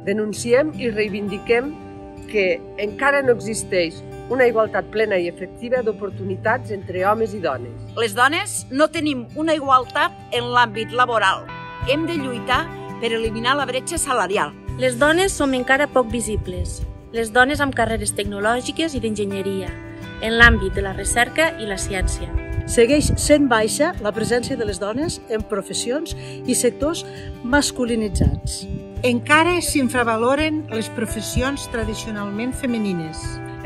Denunciem i reivindiquem que encara no existeix una igualtat plena i efectiva d'oportunitats entre homes i dones. Les dones no tenim una igualtat en l'àmbit laboral. Hem de lluitar per eliminar la bretxa salarial. Les dones som encara poc visibles. Les dones amb carreres tecnològiques i d'enginyeria, en l'àmbit de la recerca i la ciència. Segueix sent baixa la presència de les dones en professions i sectors masculinitzats. Encara s'infravaloren les professions tradicionalment femenines.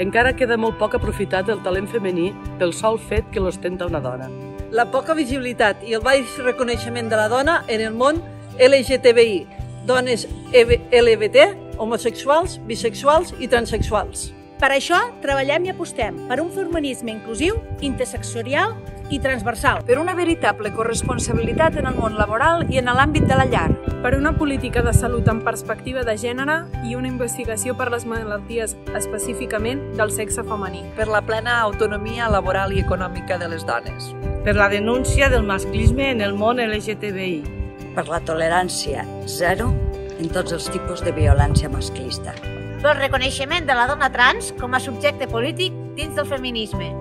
Encara queda molt poc aprofitat el talent femení pel sol fet que l'ostenta una dona. La poca visibilitat i el baix reconeixement de la dona en el món LGTBI, dones LGBT, homosexuals, bisexuals i transexuals. Per això treballem i apostem per un feminisme inclusiu, intersectorial i transversal. Per una veritable corresponsabilitat en el món laboral i en l'àmbit de la llar. Per una política de salut amb perspectiva de gènere i una investigació per les malalties específicament del sexe femení. Per la plena autonomia laboral i econòmica de les dones. Per la denúncia del masclisme en el món LGTBI. Per la tolerància zero en tots els tipus de violència masclista. Pel reconeixement de la dona trans com a subjecte polític dins del feminisme.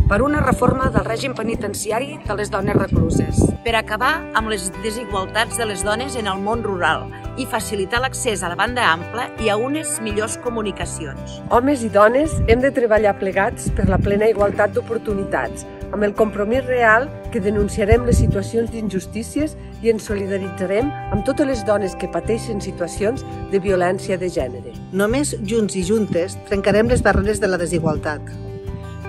Per una reforma del règim penitenciari de les dones recluses. Per acabar amb les desigualtats de les dones en el món rural i facilitar l'accés a la banda ampla i a unes millors comunicacions. Homes i dones hem de treballar plegats per la plena igualtat d'oportunitats, amb el compromís real que denunciarem les situacions d'injustícies i ens solidaritzarem amb totes les dones que pateixen situacions de violència de gènere. Només junts i juntes trencarem les barreres de la desigualtat.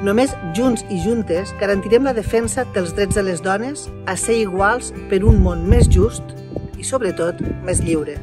Només junts i juntes garantirem la defensa dels drets de les dones a ser iguals per un món més just i, sobretot, més lliure.